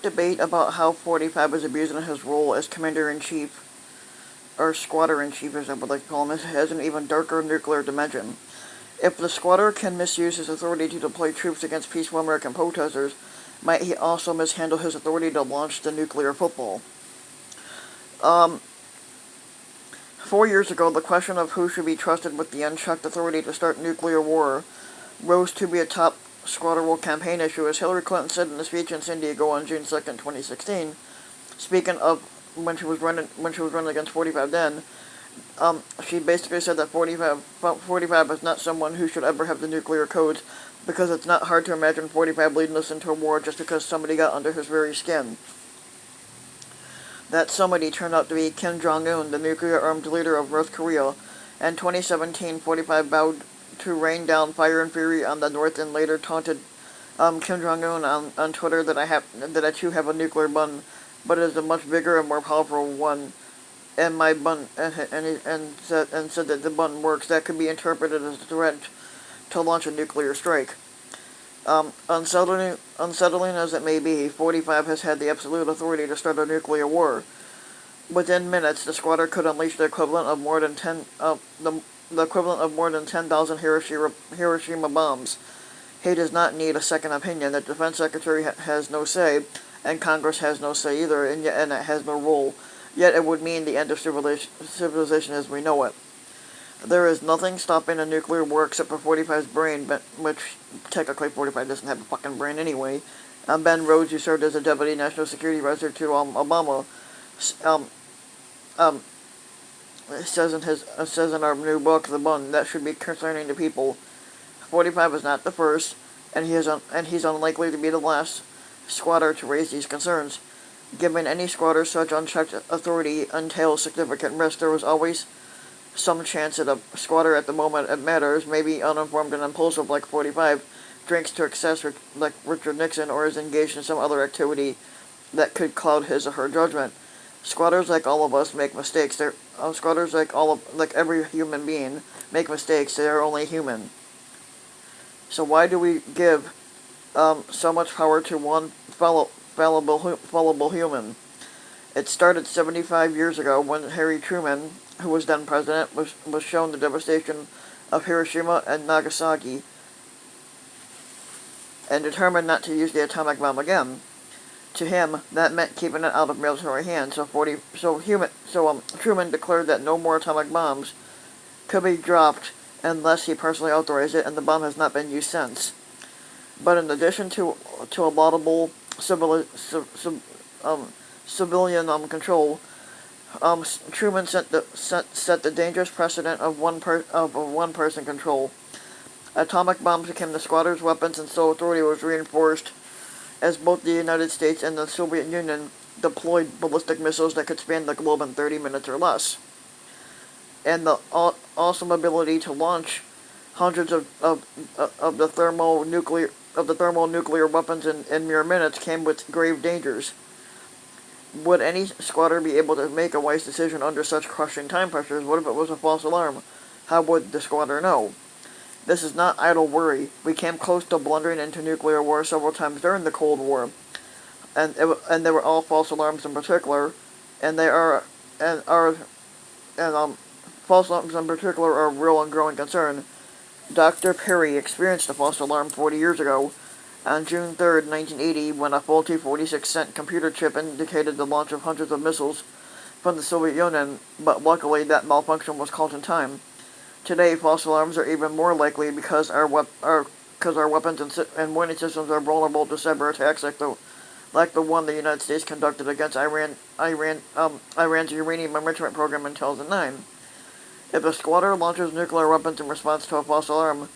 debate about how 45 is abusing his role as Commander-in-Chief, or Squatter-in-Chief as I would like to call him, has an even darker nuclear dimension. If the squatter can misuse his authority to deploy troops against peaceful American protesters, might he also mishandle his authority to launch the nuclear football? Um, 4 years ago, the question of who should be trusted with the unchecked authority to start nuclear war rose to be a top squatter campaign issue, as Hillary Clinton said in a speech in San Diego on June 2nd, 2016. Speaking of when she was running against 45 then, she basically said that 45 is not someone who should ever have the nuclear codes, because it's not hard to imagine 45 leading us into a war just because somebody got under his very skin. That somebody turned out to be Kim Jong-un, the nuclear-armed leader of North Korea. In 2017, 45 vowed to rain down fire and fury on the North, and later taunted Kim Jong-un on Twitter that I too have a nuclear button, but it is a much bigger and more powerful one. And my button and said that the button works. That could be interpreted as a threat to launch a nuclear strike. Unsettling as it may be, 45 has had the absolute authority to start a nuclear war. Within minutes, the squatter could unleash the equivalent of more than 10,000 Hiroshima bombs. He does not need a second opinion. The defense secretary has no say, and Congress has no say either, and it has no role. Yet it would mean the end of civilization as we know it. There is nothing stopping a nuclear war except for 45's brain, which technically 45 doesn't have a fucking brain anyway. Ben Rhodes, who served as a deputy national security advisor to Obama, says in our new book, The Bun, that should be concerning to people. 45 is not the first, and he's unlikely to be the last squatter to raise these concerns. Giving any squatter such unchecked authority entails significant risk. There was always some chance that a squatter at the moment it matters, maybe uninformed and impulsive like 45, drinks to excess like Richard Nixon, or is engaged in some other activity that could cloud his or her judgment. Squatters, like all of us, make mistakes. Squatters, like every human being, make mistakes. They are only human. So why do we give so much power to one fallible human? It started 75 years ago when Harry Truman, who was then president, was shown the devastation of Hiroshima and Nagasaki, and determined not to use the atomic bomb again. To him, that meant keeping it out of military hands. Truman declared that no more atomic bombs could be dropped unless he personally authorized it, and the bomb has not been used since. But in addition to a laudable civilian control, Truman set the dangerous precedent of one person control. Atomic bombs became the squatters' weapons, and so authority was reinforced as both the United States and the Soviet Union deployed ballistic missiles that could span the globe in 30 minutes or less. And the awesome ability to launch hundreds of the thermonuclear weapons in mere minutes came with grave dangers. Would any squatter be able to make a wise decision under such crushing time pressures? What if it was a false alarm? How would the squatter know? This is not idle worry. We came close to blundering into nuclear war several times during the Cold War, and they were all false alarms in particular, false alarms in particular are a real and growing concern. Dr. Perry experienced a false alarm 40 years ago, on June 3rd, 1980, when a faulty 46-cent computer chip indicated the launch of hundreds of missiles from the Soviet Union, but luckily that malfunction was caught in time. Today, false alarms are even more likely because our weapons and warning systems are vulnerable to cyber attacks like the one the United States conducted against Iran's uranium enrichment program in 2009. If a squatter launches nuclear weapons in response to a false alarm,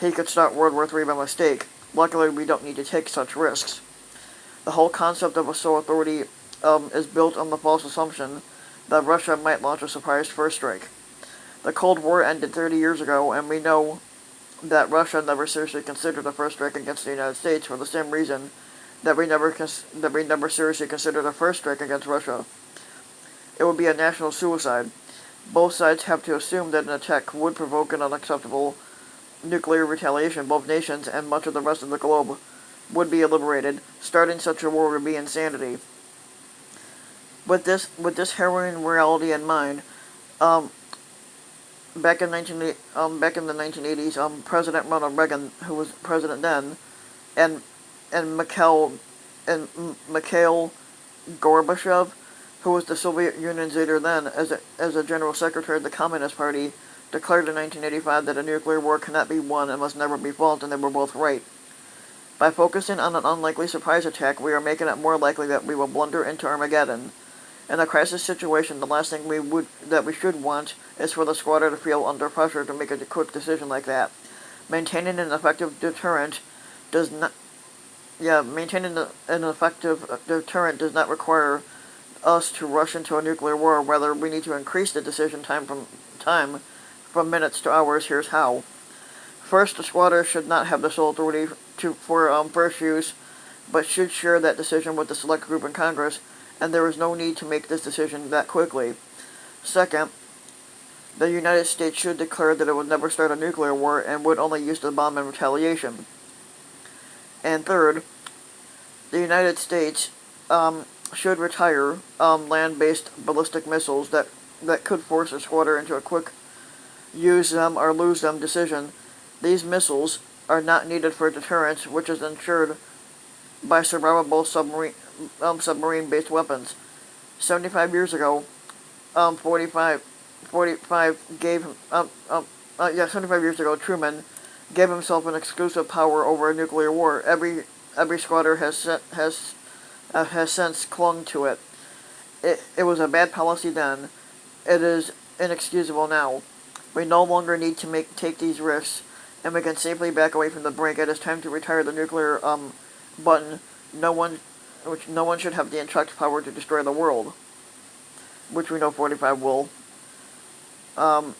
he could start World War III by mistake. Luckily, we don't need to take such risks. The whole concept of a sole authority is built on the false assumption that Russia might launch a surprise first strike. The Cold War ended 30 years ago, and we know that Russia never seriously considered a first strike against the United States for the same reason that we never seriously considered a first strike against Russia. It would be a national suicide. Both sides have to assume that an attack would provoke an unacceptable nuclear retaliation. Both nations and much of the rest of the globe would be liberated. Starting such a war would be insanity. With this harrowing reality in mind, um, back in the 1980s, President Ronald Reagan, who was president then, and and Mikhail Gorbachev, who was the Soviet Union's leader then, as a general secretary of the Communist Party, declared in 1985 that a nuclear war cannot be won and must never be fought, and they were both right. By focusing on an unlikely surprise attack, we are making it more likely that we will blunder into Armageddon. In a crisis situation, the last thing we should want is for the squatter to feel under pressure to make a quick decision like that. Maintaining an effective deterrent does not an effective deterrent does not require us to rush into a nuclear war. Rather, we need to increase the decision from minutes to hours. Here's how. First, the squatter should not have the sole authority for first use, but should share that decision with the select group in Congress, and there is no need to make this decision that quickly. Second, the United States should declare that it would never start a nuclear war and would only use the bomb in retaliation. And third, the United States should retire land-based ballistic missiles that could force a squatter into a quick use them or lose them decision. These missiles are not needed for deterrence, which is ensured by survivable submarine-based weapons. 75 years ago, 75 years ago, Truman gave himself an exclusive power over a nuclear war. Every squatter has since clung to it. It was a bad policy then. It is inexcusable now. We no longer need to take these risks, and we can safely back away from the brink. It is time to retire the nuclear button. No one should have the intractable power to destroy the world, which we know 45 will. Yeah.